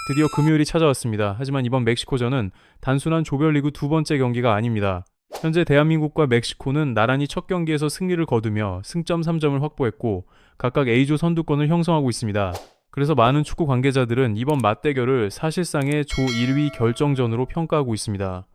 드디어 금요일이 찾아왔습니다. 하지만 이번 멕시코전은 단순한 조별리그 두 번째 경기가 아닙니다. 현재 대한민국과 멕시코는 나란히 첫 경기에서 승리를 거두며 승점 3점을 확보했고 각각 A조 선두권을 형성하고 있습니다. 그래서 많은 축구 관계자들은 이번 맞대결을 사실상의 조 1위 결정전으로 평가하고 있습니다.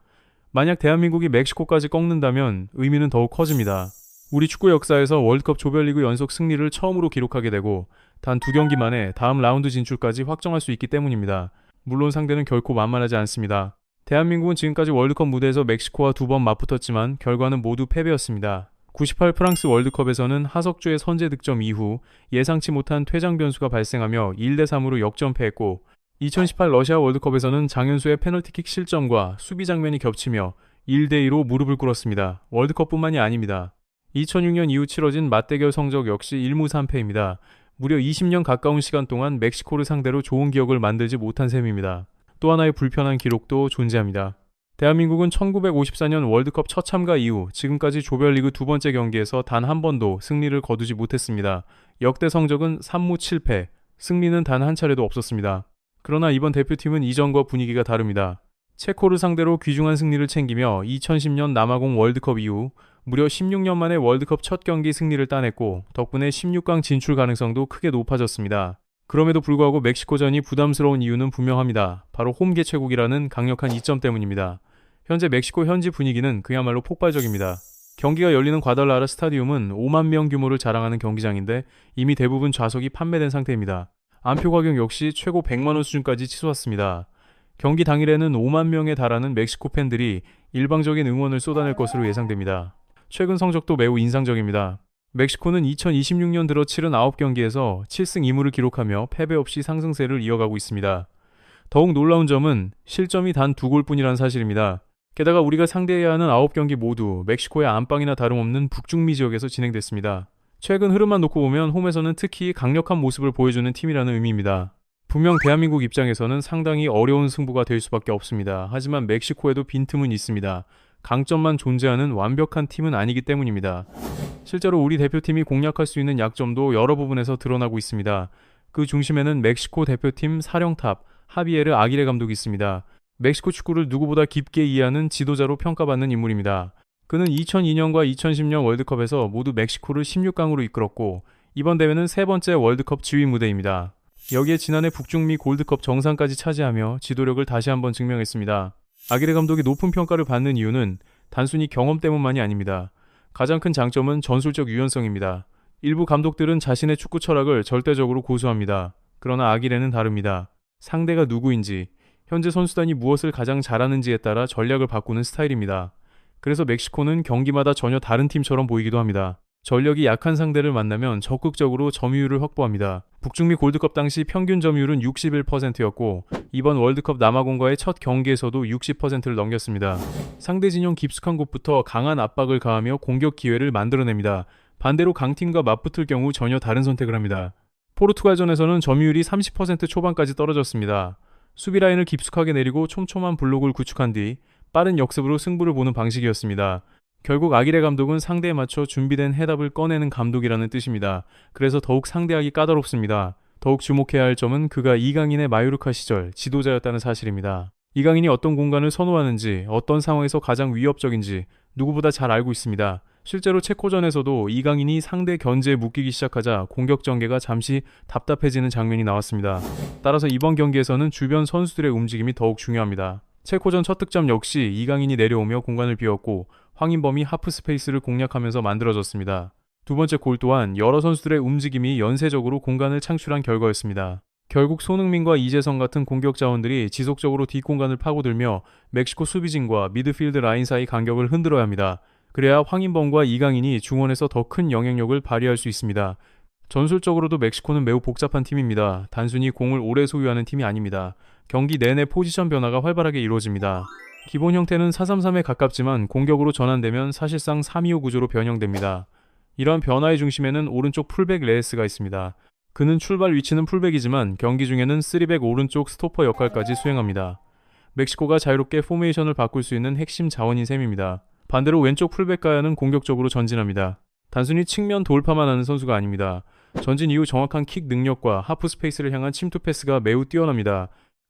만약 대한민국이 멕시코까지 꺾는다면 의미는 더욱 커집니다. 우리 축구 역사에서 월드컵 조별리그 연속 승리를 처음으로 기록하게 되고 단 두 경기 만에 다음 라운드 진출까지 확정할 수 있기 때문입니다. 물론 상대는 결코 만만하지 않습니다. 대한민국은 지금까지 월드컵 무대에서 멕시코와 두 번 맞붙었지만 결과는 모두 패배였습니다. 98 프랑스 월드컵에서는 하석주의 선제 득점 이후 예상치 못한 퇴장 변수가 발생하며 1대3으로 역전패했고 2018 러시아 월드컵에서는 장현수의 페널티킥 실점과 수비 장면이 겹치며 1대2로 무릎을 꿇었습니다. 월드컵뿐만이 아닙니다. 2006년 이후 치러진 맞대결 성적 역시 1무 3패입니다. 무려 20년 가까운 시간 동안 멕시코를 상대로 좋은 기억을 만들지 못한 셈입니다. 또 하나의 불편한 기록도 존재합니다. 대한민국은 1954년 월드컵 첫 참가 이후 지금까지 조별리그 두 번째 경기에서 단 한 번도 승리를 거두지 못했습니다. 역대 성적은 3무 7패, 승리는 단 한 차례도 없었습니다. 그러나 이번 대표팀은 이전과 분위기가 다릅니다. 체코를 상대로 귀중한 승리를 챙기며 2010년 남아공 월드컵 이후 무려 16년 만에 월드컵 첫 경기 승리를 따냈고 덕분에 16강 진출 가능성도 크게 높아졌습니다. 그럼에도 불구하고 멕시코전이 부담스러운 이유는 분명합니다. 바로 홈 개최국이라는 강력한 이점 때문입니다. 현재 멕시코 현지 분위기는 그야말로 폭발적입니다. 경기가 열리는 과달라라 스타디움은 5만 명 규모를 자랑하는 경기장인데 이미 대부분 좌석이 판매된 상태입니다. 안표 가격 역시 최고 100만 원 수준까지 치솟았습니다. 경기 당일에는 5만 명에 달하는 멕시코 팬들이 일방적인 응원을 쏟아낼 것으로 예상됩니다. 최근 성적도 매우 인상적입니다. 멕시코는 2026년 들어 치른 9경기에서 7승 2무를 기록하며 패배 없이 상승세를 이어가고 있습니다. 더욱 놀라운 점은 실점이 단 2골뿐이라는 사실입니다. 게다가 우리가 상대해야 하는 9경기 모두 멕시코의 안방이나 다름없는 북중미 지역에서 진행됐습니다. 최근 흐름만 놓고 보면 홈에서는 특히 강력한 모습을 보여주는 팀이라는 의미입니다. 분명 대한민국 입장에서는 상당히 어려운 승부가 될 수밖에 없습니다. 하지만 멕시코에도 빈틈은 있습니다. 강점만 존재하는 완벽한 팀은 아니기 때문입니다. 실제로 우리 대표팀이 공략할 수 있는 약점도 여러 부분에서 드러나고 있습니다. 그 중심에는 멕시코 대표팀 사령탑 하비에르 아기레 감독이 있습니다. 멕시코 축구를 누구보다 깊게 이해하는 지도자로 평가받는 인물입니다. 그는 2002년과 2010년 월드컵에서 모두 멕시코를 16강으로 이끌었고 이번 대회는 세 번째 월드컵 지휘 무대입니다. 여기에 지난해 북중미 골드컵 정상까지 차지하며 지도력을 다시 한번 증명했습니다. 아기레 감독이 높은 평가를 받는 이유는 단순히 경험 때문만이 아닙니다. 가장 큰 장점은 전술적 유연성입니다. 일부 감독들은 자신의 축구 철학을 절대적으로 고수합니다. 그러나 아기레는 다릅니다. 상대가 누구인지, 현재 선수단이 무엇을 가장 잘하는지에 따라 전략을 바꾸는 스타일입니다. 그래서 멕시코는 경기마다 전혀 다른 팀처럼 보이기도 합니다. 전력이 약한 상대를 만나면 적극적으로 점유율을 확보합니다. 북중미 골드컵 당시 평균 점유율은 61%였고 이번 월드컵 남아공과의 첫 경기에서도 60%를 넘겼습니다. 상대 진영 깊숙한 곳부터 강한 압박을 가하며 공격 기회를 만들어냅니다. 반대로 강팀과 맞붙을 경우 전혀 다른 선택을 합니다. 포르투갈전에서는 점유율이 30% 초반까지 떨어졌습니다. 수비 라인을 깊숙하게 내리고 촘촘한 블록을 구축한 뒤 빠른 역습으로 승부를 보는 방식이었습니다. 결국 아기레 감독은 상대에 맞춰 준비된 해답을 꺼내는 감독이라는 뜻입니다. 그래서 더욱 상대하기 까다롭습니다. 더욱 주목해야 할 점은 그가 이강인의 마요르카 시절 지도자였다는 사실입니다. 이강인이 어떤 공간을 선호하는지, 어떤 상황에서 가장 위협적인지 누구보다 잘 알고 있습니다. 실제로 체코전에서도 이강인이 상대 견제에 묶이기 시작하자 공격 전개가 잠시 답답해지는 장면이 나왔습니다. 따라서 이번 경기에서는 주변 선수들의 움직임이 더욱 중요합니다. 체코전 첫 득점 역시 이강인이 내려오며 공간을 비웠고 황인범이 하프 스페이스를 공략하면서 만들어졌습니다. 두 번째 골 또한 여러 선수들의 움직임이 연쇄적으로 공간을 창출한 결과였습니다. 결국 손흥민과 이재성 같은 공격 자원들이 지속적으로 뒷공간을 파고들며 멕시코 수비진과 미드필드 라인 사이 간격을 흔들어야 합니다. 그래야 황인범과 이강인이 중원에서 더 큰 영향력을 발휘할 수 있습니다. 전술적으로도 멕시코는 매우 복잡한 팀입니다. 단순히 공을 오래 소유하는 팀이 아닙니다. 경기 내내 포지션 변화가 활발하게 이루어집니다. 기본 형태는 4-3-3에 가깝지만 공격으로 전환되면 사실상 3-2-5 구조로 변형됩니다. 이러한 변화의 중심에는 오른쪽 풀백 레에스가 있습니다. 그는 출발 위치는 풀백이지만 경기 중에는 3백 오른쪽 스토퍼 역할까지 수행합니다. 멕시코가 자유롭게 포메이션을 바꿀 수 있는 핵심 자원인 셈입니다. 반대로 왼쪽 풀백가야는 공격적으로 전진합니다. 단순히 측면 돌파만 하는 선수가 아닙니다. 전진 이후 정확한 킥 능력과 하프 스페이스를 향한 침투 패스가 매우 뛰어납니다.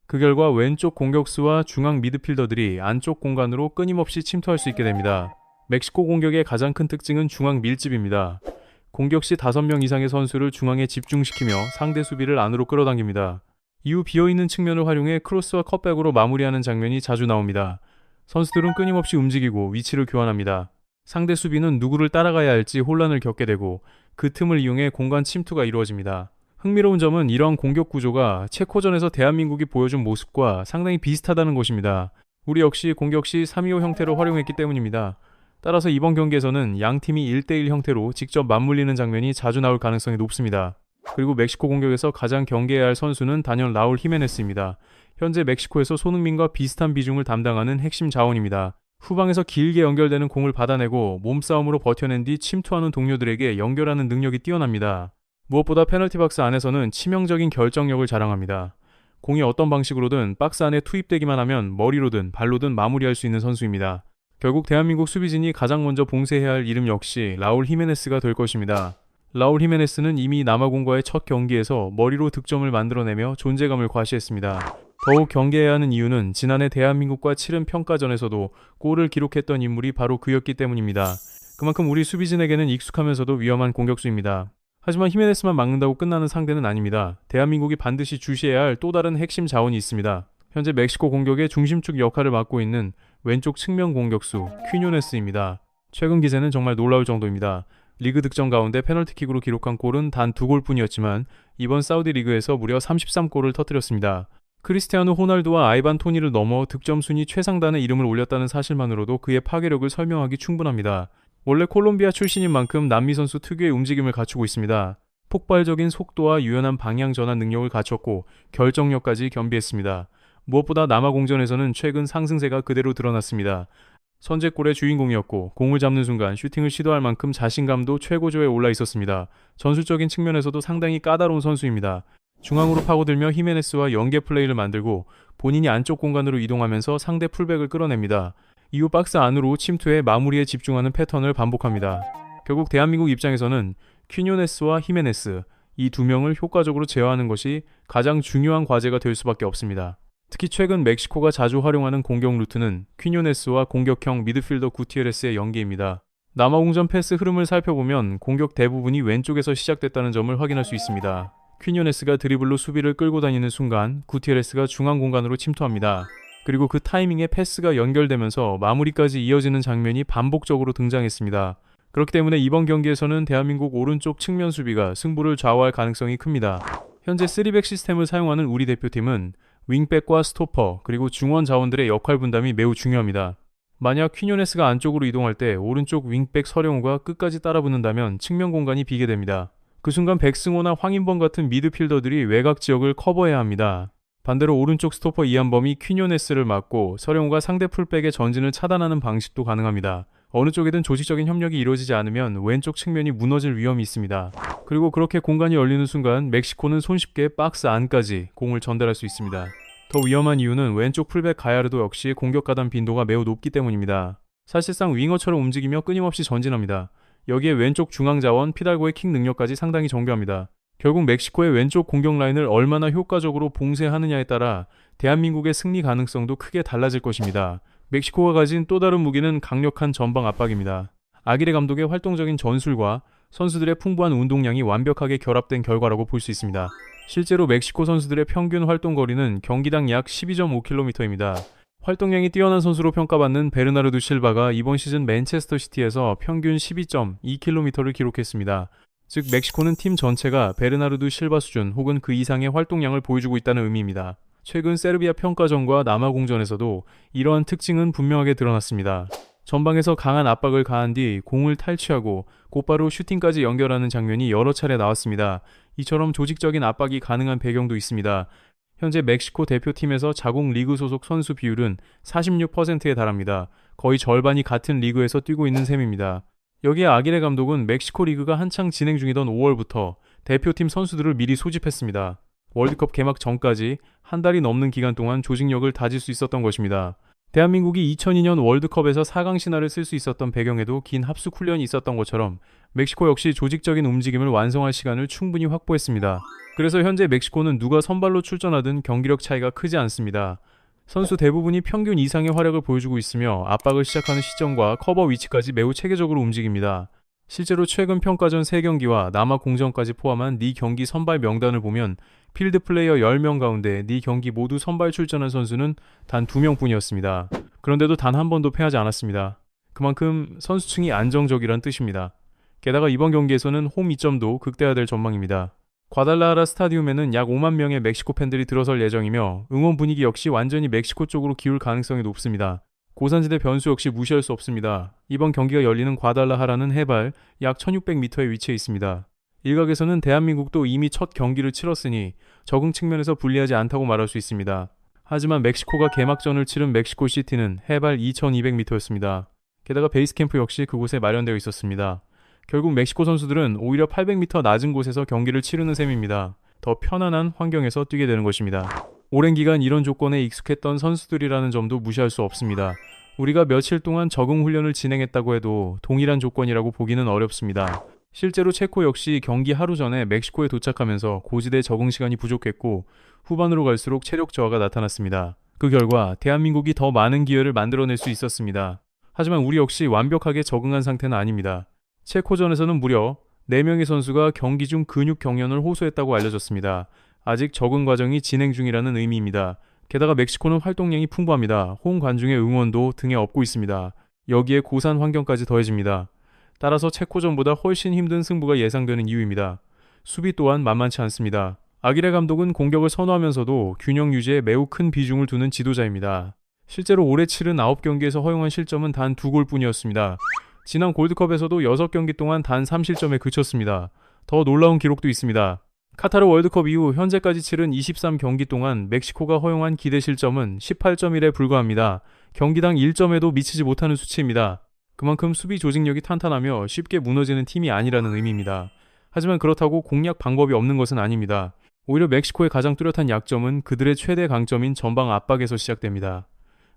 그 결과 왼쪽 공격수와 중앙 미드필더들이 안쪽 공간으로 끊임없이 침투할 수 있게 됩니다. 멕시코 공격의 가장 큰 특징은 중앙 밀집입니다. 공격 시 5명 이상의 선수를 중앙에 집중시키며 상대 수비를 안으로 끌어당깁니다. 이후 비어있는 측면을 활용해 크로스와 컷백으로 마무리하는 장면이 자주 나옵니다. 선수들은 끊임없이 움직이고 위치를 교환합니다. 상대 수비는 누구를 따라가야 할지 혼란을 겪게 되고 그 틈을 이용해 공간 침투가 이루어집니다. 흥미로운 점은 이러한 공격 구조가 체코전에서 대한민국이 보여준 모습과 상당히 비슷하다는 것입니다. 우리 역시 공격 시 3-2-5 형태를 활용했기 때문입니다. 따라서 이번 경기에서는 양 팀이 1대1 형태로 직접 맞물리는 장면이 자주 나올 가능성이 높습니다. 그리고 멕시코 공격에서 가장 경계해야 할 선수는 단연 라울 히메네스입니다. 현재 멕시코에서 손흥민과 비슷한 비중을 담당하는 핵심 자원입니다. 후방에서 길게 연결되는 공을 받아내고 몸싸움으로 버텨낸 뒤 침투하는 동료들에게 연결하는 능력이 뛰어납니다. 무엇보다 페널티 박스 안에서는 치명적인 결정력을 자랑합니다. 공이 어떤 방식으로든 박스 안에 투입되기만 하면 머리로든 발로든 마무리할 수 있는 선수입니다. 결국 대한민국 수비진이 가장 먼저 봉쇄해야 할 이름 역시 라울 히메네스가 될 것입니다. 라울 히메네스는 이미 남아공과의 첫 경기에서 머리로 득점을 만들어내며 존재감을 과시했습니다. 더욱 경계해야 하는 이유는 지난해 대한민국과 치른 평가전에서도 골을 기록했던 인물이 바로 그였기 때문입니다. 그만큼 우리 수비진에게는 익숙하면서도 위험한 공격수입니다. 하지만 히메네스만 막는다고 끝나는 상대는 아닙니다. 대한민국이 반드시 주시해야 할 또 다른 핵심 자원이 있습니다. 현재 멕시코 공격의 중심축 역할을 맡고 있는 왼쪽 측면 공격수 퀴뇨네스입니다. 최근 기세는 정말 놀라울 정도입니다. 리그 득점 가운데 페널티킥으로 기록한 골은 단 2골 뿐이었지만 이번 사우디 리그에서 무려 33골을 터뜨렸습니다. 크리스티아노 호날두와 아이반 토니를 넘어 득점 순위 최상단에 이름을 올렸다는 사실만으로도 그의 파괴력을 설명하기 충분합니다. 원래 콜롬비아 출신인 만큼 남미 선수 특유의 움직임을 갖추고 있습니다. 폭발적인 속도와 유연한 방향 전환 능력을 갖췄고 결정력까지 겸비했습니다. 무엇보다 남아공전에서는 최근 상승세가 그대로 드러났습니다. 선제골의 주인공이었고 공을 잡는 순간 슈팅을 시도할 만큼 자신감도 최고조에 올라 있었습니다. 전술적인 측면에서도 상당히 까다로운 선수입니다. 중앙으로 파고들며 히메네스와 연계 플레이를 만들고 본인이 안쪽 공간으로 이동하면서 상대 풀백을 끌어냅니다. 이후 박스 안으로 침투해 마무리에 집중하는 패턴을 반복합니다. 결국 대한민국 입장에서는 퀴뇨네스와 히메네스 이 두 명을 효과적으로 제어하는 것이 가장 중요한 과제가 될 수밖에 없습니다. 특히 최근 멕시코가 자주 활용하는 공격 루트는 퀴뇨네스와 공격형 미드필더 구티에레스의 연계입니다. 남아공전 패스 흐름을 살펴보면 공격 대부분이 왼쪽에서 시작됐다는 점을 확인할 수 있습니다. 퀴뇨네스가 드리블로 수비를 끌고 다니는 순간 구티에레스가 중앙 공간으로 침투합니다. 그리고 그 타이밍에 패스가 연결되면서 마무리까지 이어지는 장면이 반복적으로 등장했습니다. 그렇기 때문에 이번 경기에서는 대한민국 오른쪽 측면 수비가 승부를 좌우할 가능성이 큽니다. 현재 3백 시스템을 사용하는 우리 대표팀은 윙백과 스토퍼 그리고 중원 자원들의 역할 분담이 매우 중요합니다. 만약 퀴뇨네스가 안쪽으로 이동할 때 오른쪽 윙백 서령우가 끝까지 따라붙는다면 측면 공간이 비게 됩니다. 그 순간 백승호나 황인범 같은 미드필더들이 외곽 지역을 커버해야 합니다. 반대로 오른쪽 스토퍼 이한범이 퀴뇨네스를 막고 서령우가 상대 풀백의 전진을 차단하는 방식도 가능합니다. 어느 쪽이든 조직적인 협력이 이루어지지 않으면 왼쪽 측면이 무너질 위험이 있습니다. 그리고 그렇게 공간이 열리는 순간 멕시코는 손쉽게 박스 안까지 공을 전달할 수 있습니다. 더 위험한 이유는 왼쪽 풀백 가야르도 역시 공격 가담 빈도가 매우 높기 때문입니다. 사실상 윙어처럼 움직이며 끊임없이 전진합니다. 여기에 왼쪽 중앙 자원 피달고의 킥 능력까지 상당히 정교합니다. 결국 멕시코의 왼쪽 공격 라인을 얼마나 효과적으로 봉쇄하느냐에 따라 대한민국의 승리 가능성도 크게 달라질 것입니다. 멕시코가 가진 또 다른 무기는 강력한 전방 압박입니다. 아기레 감독의 활동적인 전술과 선수들의 풍부한 운동량이 완벽하게 결합된 결과라고 볼 수 있습니다. 실제로 멕시코 선수들의 평균 활동 거리는 경기당 약 12.5km입니다. 활동량이 뛰어난 선수로 평가받는 베르나르두 실바가 이번 시즌 맨체스터 시티에서 평균 12.2km를 기록했습니다. 즉 멕시코는 팀 전체가 베르나르두 실바 수준 혹은 그 이상의 활동량을 보여주고 있다는 의미입니다. 최근 세르비아 평가전과 남아공전에서도 이러한 특징은 분명하게 드러났습니다. 전방에서 강한 압박을 가한 뒤 공을 탈취하고 곧바로 슈팅까지 연결하는 장면이 여러 차례 나왔습니다. 이처럼 조직적인 압박이 가능한 배경도 있습니다. 현재 멕시코 대표팀에서 자국 리그 소속 선수 비율은 46%에 달합니다. 거의 절반이 같은 리그에서 뛰고 있는 셈입니다. 여기에 아기레 감독은 멕시코 리그가 한창 진행 중이던 5월부터 대표팀 선수들을 미리 소집했습니다. 월드컵 개막 전까지 한 달이 넘는 기간 동안 조직력을 다질 수 있었던 것입니다. 대한민국이 2002년 월드컵에서 4강 신화를 쓸 수 있었던 배경에도 긴 합숙 훈련이 있었던 것처럼 멕시코 역시 조직적인 움직임을 완성할 시간을 충분히 확보했습니다. 그래서 현재 멕시코는 누가 선발로 출전하든 경기력 차이가 크지 않습니다. 선수 대부분이 평균 이상의 활약을 보여주고 있으며 압박을 시작하는 시점과 커버 위치까지 매우 체계적으로 움직입니다. 실제로 최근 평가전 3경기와 남아 공전까지 포함한 4경기 선발 명단을 보면 필드 플레이어 10명 가운데 4경기 모두 선발 출전한 선수는 단 2명뿐이었습니다. 그런데도 단 한 번도 패하지 않았습니다. 그만큼 선수층이 안정적이란 뜻입니다. 게다가 이번 경기에서는 홈 이점도 극대화될 전망입니다. 과달라하라 스타디움에는 약 5만 명의 멕시코 팬들이 들어설 예정이며 응원 분위기 역시 완전히 멕시코 쪽으로 기울 가능성이 높습니다. 고산지대 변수 역시 무시할 수 없습니다. 이번 경기가 열리는 과달라하라는 해발 약 1600m에 위치해 있습니다. 일각에서는 대한민국도 이미 첫 경기를 치렀으니 적응 측면에서 불리하지 않다고 말할 수 있습니다. 하지만 멕시코가 개막전을 치른 멕시코시티는 해발 2200m였습니다. 게다가 베이스 캠프 역시 그곳에 마련되어 있었습니다. 결국 멕시코 선수들은 오히려 800m 낮은 곳에서 경기를 치르는 셈입니다. 더 편안한 환경에서 뛰게 되는 것입니다. 오랜 기간 이런 조건에 익숙했던 선수들이라는 점도 무시할 수 없습니다. 우리가 며칠 동안 적응 훈련을 진행했다고 해도 동일한 조건이라고 보기는 어렵습니다. 실제로 체코 역시 경기 하루 전에 멕시코에 도착하면서 고지대 적응 시간이 부족했고 후반으로 갈수록 체력 저하가 나타났습니다. 그 결과 대한민국이 더 많은 기회를 만들어낼 수 있었습니다. 하지만 우리 역시 완벽하게 적응한 상태는 아닙니다. 체코전에서는 무려 4명의 선수가 경기 중 근육 경련을 호소했다고 알려졌습니다. 아직 적응 과정이 진행 중이라는 의미입니다. 게다가 멕시코는 활동량이 풍부합니다. 홈 관중의 응원도 등에 업고 있습니다. 여기에 고산 환경까지 더해집니다. 따라서 체코전보다 훨씬 힘든 승부가 예상되는 이유입니다. 수비 또한 만만치 않습니다. 아기레 감독은 공격을 선호하면서도 균형 유지에 매우 큰 비중을 두는 지도자입니다. 실제로 올해 치른 9경기에서 허용한 실점은 단 2골 뿐이었습니다. 지난 골드컵에서도 6경기 동안 단 3실점에 그쳤습니다. 더 놀라운 기록도 있습니다. 카타르 월드컵 이후 현재까지 치른 23경기 동안 멕시코가 허용한 기대 실점은 18.1에 불과합니다. 경기당 1점에도 미치지 못하는 수치입니다. 그만큼 수비 조직력이 탄탄하며 쉽게 무너지는 팀이 아니라는 의미입니다. 하지만 그렇다고 공략 방법이 없는 것은 아닙니다. 오히려 멕시코의 가장 뚜렷한 약점은 그들의 최대 강점인 전방 압박에서 시작됩니다.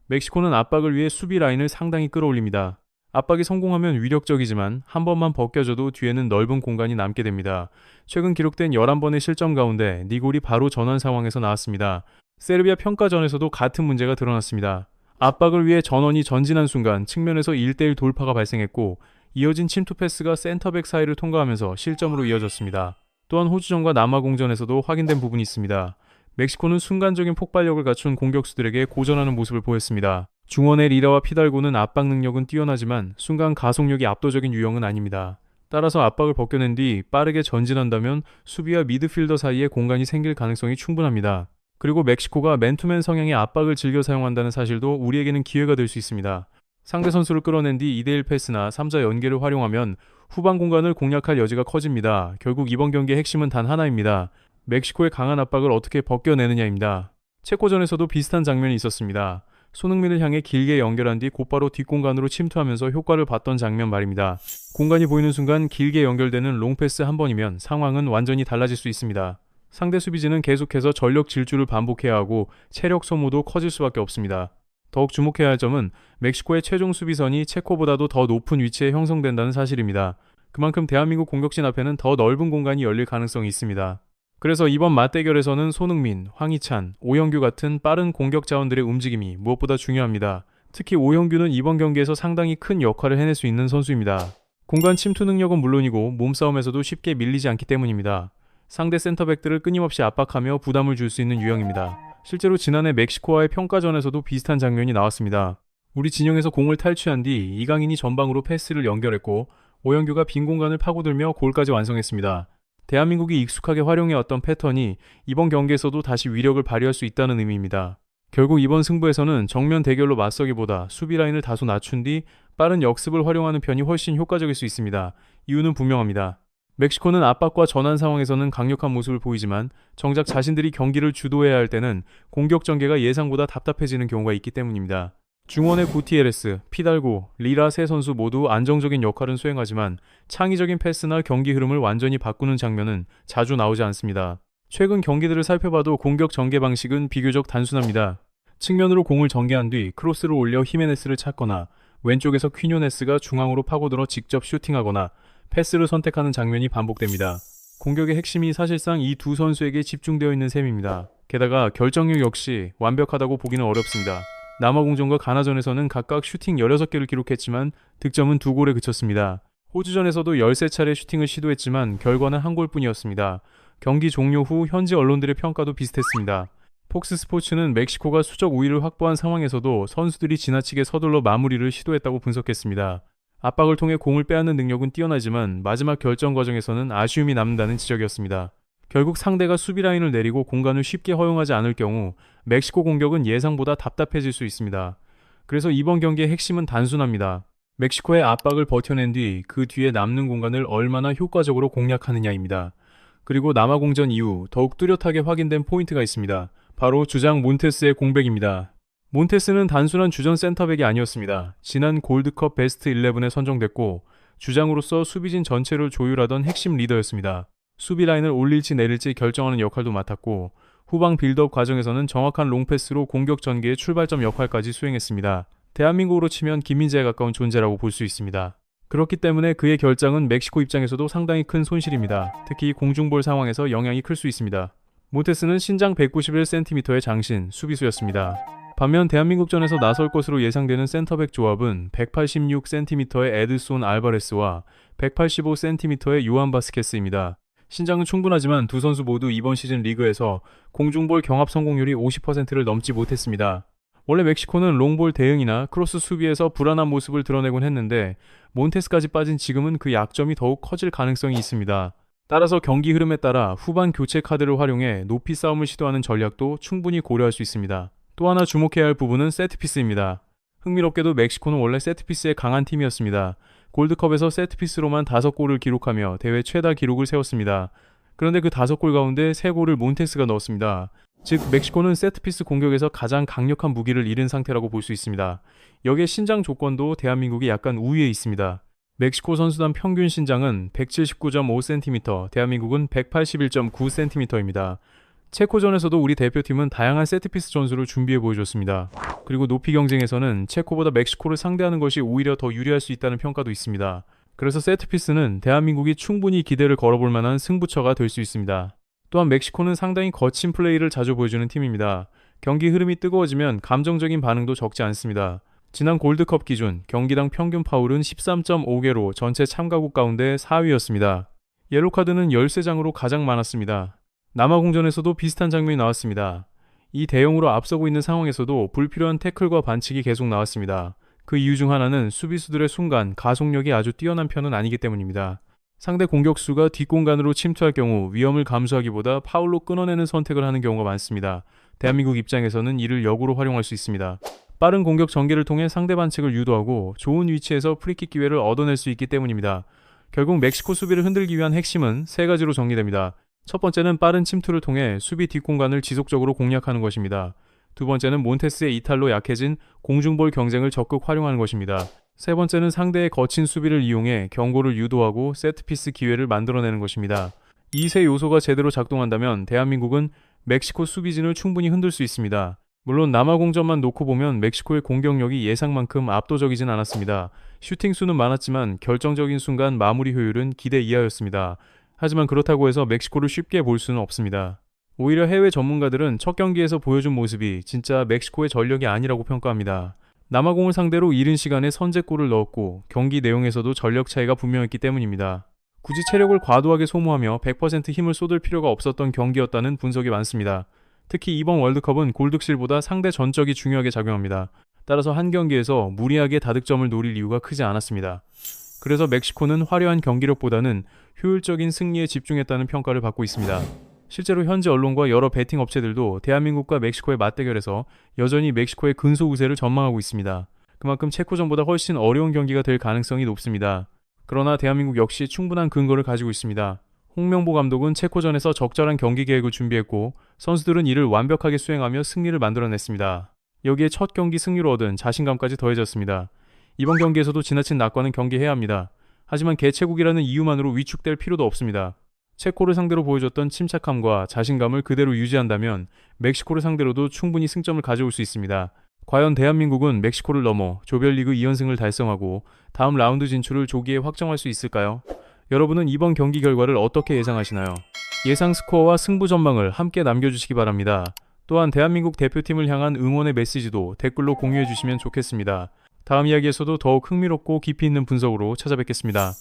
멕시코는 압박을 위해 수비 라인을 상당히 끌어올립니다. 압박이 성공하면 위력적이지만 한 번만 벗겨져도 뒤에는 넓은 공간이 남게 됩니다. 최근 기록된 11번의 실점 가운데 4골이 바로 전환 상황에서 나왔습니다. 세르비아 평가전에서도 같은 문제가 드러났습니다. 압박을 위해 전원이 전진한 순간 측면에서 1대1 돌파가 발생했고 이어진 침투 패스가 센터백 사이를 통과하면서 실점으로 이어졌습니다. 또한 호주전과 남아공전에서도 확인된 부분이 있습니다. 멕시코는 순간적인 폭발력을 갖춘 공격수들에게 고전하는 모습을 보였습니다. 중원의 리라와 피달고는 압박 능력은 뛰어나지만 순간 가속력이 압도적인 유형은 아닙니다. 따라서 압박을 벗겨낸 뒤 빠르게 전진한다면 수비와 미드필더 사이에 공간이 생길 가능성이 충분합니다. 그리고 멕시코가 맨투맨 성향의 압박을 즐겨 사용한다는 사실도 우리에게는 기회가 될 수 있습니다. 상대 선수를 끌어낸 뒤 2대1 패스나 3자 연계를 활용하면 후방 공간을 공략할 여지가 커집니다. 결국 이번 경기의 핵심은 단 하나입니다. 멕시코의 강한 압박을 어떻게 벗겨내느냐입니다. 체코전에서도 비슷한 장면이 있었습니다. 손흥민을 향해 길게 연결한 뒤 곧바로 뒷공간으로 침투하면서 효과를 봤던 장면 말입니다. 공간이 보이는 순간 길게 연결되는 롱패스 한 번이면 상황은 완전히 달라질 수 있습니다. 상대 수비진은 계속해서 전력 질주를 반복해야 하고 체력 소모도 커질 수밖에 없습니다. 더욱 주목해야 할 점은 멕시코의 최종 수비선이 체코보다도 더 높은 위치에 형성된다는 사실입니다. 그만큼 대한민국 공격진 앞에는 더 넓은 공간이 열릴 가능성이 있습니다. 그래서 이번 맞대결에서는 손흥민, 황희찬, 오영규 같은 빠른 공격 자원들의 움직임이 무엇보다 중요합니다. 특히 오영규는 이번 경기에서 상당히 큰 역할을 해낼 수 있는 선수입니다. 공간 침투 능력은 물론이고 몸싸움에서도 쉽게 밀리지 않기 때문입니다. 상대 센터백들을 끊임없이 압박하며 부담을 줄 수 있는 유형입니다. 실제로 지난해 멕시코와의 평가전에서도 비슷한 장면이 나왔습니다. 우리 진영에서 공을 탈취한 뒤 이강인이 전방으로 패스를 연결했고 오영규가 빈 공간을 파고들며 골까지 완성했습니다. 대한민국이 익숙하게 활용해왔던 패턴이 이번 경기에서도 다시 위력을 발휘할 수 있다는 의미입니다. 결국 이번 승부에서는 정면 대결로 맞서기보다 수비 라인을 다소 낮춘 뒤 빠른 역습을 활용하는 편이 훨씬 효과적일 수 있습니다. 이유는 분명합니다. 멕시코는 압박과 전환 상황에서는 강력한 모습을 보이지만 정작 자신들이 경기를 주도해야 할 때는 공격 전개가 예상보다 답답해지는 경우가 있기 때문입니다. 중원의 구티에레스, 피달고, 리라 세 선수 모두 안정적인 역할은 수행하지만 창의적인 패스나 경기 흐름을 완전히 바꾸는 장면은 자주 나오지 않습니다. 최근 경기들을 살펴봐도 공격 전개 방식은 비교적 단순합니다. 측면으로 공을 전개한 뒤 크로스를 올려 히메네스를 찾거나 왼쪽에서 퀴뇨네스가 중앙으로 파고들어 직접 슈팅하거나 패스를 선택하는 장면이 반복됩니다. 공격의 핵심이 사실상 이 두 선수에게 집중되어 있는 셈입니다. 게다가 결정력 역시 완벽하다고 보기는 어렵습니다. 남아공전과 가나전에서는 각각 슈팅 16개를 기록했지만 득점은 2골에 그쳤습니다. 호주전에서도 13차례 슈팅을 시도했지만 결과는 1골뿐이었습니다. 경기 종료 후 현지 언론들의 평가도 비슷했습니다. 폭스 스포츠는 멕시코가 수적 우위를 확보한 상황에서도 선수들이 지나치게 서둘러 마무리를 시도했다고 분석했습니다. 압박을 통해 공을 빼앗는 능력은 뛰어나지만 마지막 결정 과정에서는 아쉬움이 남는다는 지적이었습니다. 결국 상대가 수비 라인을 내리고 공간을 쉽게 허용하지 않을 경우 멕시코 공격은 예상보다 답답해질 수 있습니다. 그래서 이번 경기의 핵심은 단순합니다. 멕시코의 압박을 버텨낸 뒤 그 뒤에 남는 공간을 얼마나 효과적으로 공략하느냐입니다. 그리고 남아공전 이후 더욱 뚜렷하게 확인된 포인트가 있습니다. 바로 주장 몬테스의 공백입니다. 몬테스는 단순한 주전 센터백이 아니었습니다. 지난 골드컵 베스트 11에 선정됐고 주장으로서 수비진 전체를 조율하던 핵심 리더였습니다. 수비 라인을 올릴지 내릴지 결정하는 역할도 맡았고 후방 빌드업 과정에서는 정확한 롱패스로 공격 전개의 출발점 역할까지 수행했습니다. 대한민국으로 치면 김민재에 가까운 존재라고 볼 수 있습니다. 그렇기 때문에 그의 결장은 멕시코 입장에서도 상당히 큰 손실입니다. 특히 공중볼 상황에서 영향이 클 수 있습니다. 몬테스는 신장 191cm의 장신, 수비수였습니다. 반면 대한민국전에서 나설 것으로 예상되는 센터백 조합은 186cm의 에드손 알바레스와 185cm의 요한 바스케스입니다. 신장은 충분하지만 두 선수 모두 이번 시즌 리그에서 공중볼 경합 성공률이 50%를 넘지 못했습니다. 원래 멕시코는 롱볼 대응이나 크로스 수비에서 불안한 모습을 드러내곤 했는데 몬테스까지 빠진 지금은 그 약점이 더욱 커질 가능성이 있습니다. 따라서 경기 흐름에 따라 후반 교체 카드를 활용해 높이 싸움을 시도하는 전략도 충분히 고려할 수 있습니다. 또 하나 주목해야 할 부분은 세트피스입니다. 흥미롭게도 멕시코는 원래 세트피스에 강한 팀이었습니다. 골드컵에서 세트피스로만 5골을 기록하며 대회 최다 기록을 세웠습니다. 그런데 그 5골 가운데 3골을 몬테스가 넣었습니다. 즉 멕시코는 세트피스 공격에서 가장 강력한 무기를 잃은 상태라고 볼 수 있습니다. 여기에 신장 조건도 대한민국이 약간 우위에 있습니다. 멕시코 선수단 평균 신장은 179.5cm, 대한민국은 181.9cm입니다. 체코전에서도 우리 대표팀은 다양한 세트피스 전술을 준비해 보여줬습니다. 그리고 높이 경쟁에서는 체코보다 멕시코를 상대하는 것이 오히려 더 유리할 수 있다는 평가도 있습니다. 그래서 세트피스는 대한민국이 충분히 기대를 걸어볼 만한 승부처가 될 수 있습니다. 또한 멕시코는 상당히 거친 플레이를 자주 보여주는 팀입니다. 경기 흐름이 뜨거워지면 감정적인 반응도 적지 않습니다. 지난 골드컵 기준 경기당 평균 파울은 13.5개로 전체 참가국 가운데 4위였습니다. 옐로카드는 13장으로 가장 많았습니다. 남아공전에서도 비슷한 장면이 나왔습니다. 이 대형으로 앞서고 있는 상황에서도 불필요한 태클과 반칙이 계속 나왔습니다. 그 이유 중 하나는 수비수들의 순간 가속력이 아주 뛰어난 편은 아니기 때문입니다. 상대 공격수가 뒷공간으로 침투할 경우 위험을 감수하기보다 파울로 끊어내는 선택을 하는 경우가 많습니다. 대한민국 입장에서는 이를 역으로 활용할 수 있습니다. 빠른 공격 전개를 통해 상대 반칙을 유도하고 좋은 위치에서 프리킥 기회를 얻어낼 수 있기 때문입니다. 결국 멕시코 수비를 흔들기 위한 핵심은 3가지로 정리됩니다. 첫 번째는 빠른 침투를 통해 수비 뒷공간을 지속적으로 공략하는 것입니다. 두 번째는 몬테스의 이탈로 약해진 공중볼 경쟁을 적극 활용하는 것입니다. 세 번째는 상대의 거친 수비를 이용해 경고를 유도하고 세트피스 기회를 만들어내는 것입니다. 이 세 요소가 제대로 작동한다면 대한민국은 멕시코 수비진을 충분히 흔들 수 있습니다. 물론 남아공전만 놓고 보면 멕시코의 공격력이 예상만큼 압도적이진 않았습니다. 슈팅 수는 많았지만 결정적인 순간 마무리 효율은 기대 이하였습니다. 하지만 그렇다고 해서 멕시코를 쉽게 볼 수는 없습니다. 오히려 해외 전문가들은 첫 경기에서 보여준 모습이 진짜 멕시코의 전력이 아니라고 평가합니다. 남아공을 상대로 이른 시간에 선제골을 넣었고 경기 내용에서도 전력 차이가 분명했기 때문입니다. 굳이 체력을 과도하게 소모하며 100% 힘을 쏟을 필요가 없었던 경기였다는 분석이 많습니다. 특히 이번 월드컵은 골득실보다 상대 전적이 중요하게 작용합니다. 따라서 한 경기에서 무리하게 다득점을 노릴 이유가 크지 않았습니다. 그래서 멕시코는 화려한 경기력보다는 효율적인 승리에 집중했다는 평가를 받고 있습니다. 실제로 현지 언론과 여러 베팅 업체들도 대한민국과 멕시코의 맞대결에서 여전히 멕시코의 근소 우세를 전망하고 있습니다. 그만큼 체코전보다 훨씬 어려운 경기가 될 가능성이 높습니다. 그러나 대한민국 역시 충분한 근거를 가지고 있습니다. 홍명보 감독은 체코전에서 적절한 경기 계획을 준비했고 선수들은 이를 완벽하게 수행하며 승리를 만들어냈습니다. 여기에 첫 경기 승리로 얻은 자신감까지 더해졌습니다. 이번 경기에서도 지나친 낙관은 경계해야 합니다. 하지만 개최국이라는 이유만으로 위축될 필요도 없습니다. 체코를 상대로 보여줬던 침착함과 자신감을 그대로 유지한다면 멕시코를 상대로도 충분히 승점을 가져올 수 있습니다. 과연 대한민국은 멕시코를 넘어 조별리그 2연승을 달성하고 다음 라운드 진출을 조기에 확정할 수 있을까요? 여러분은 이번 경기 결과를 어떻게 예상하시나요? 예상 스코어와 승부 전망을 함께 남겨주시기 바랍니다. 또한 대한민국 대표팀을 향한 응원의 메시지도 댓글로 공유해 주시면 좋겠습니다. 다음 이야기에서도 더욱 흥미롭고 깊이 있는 분석으로 찾아뵙겠습니다.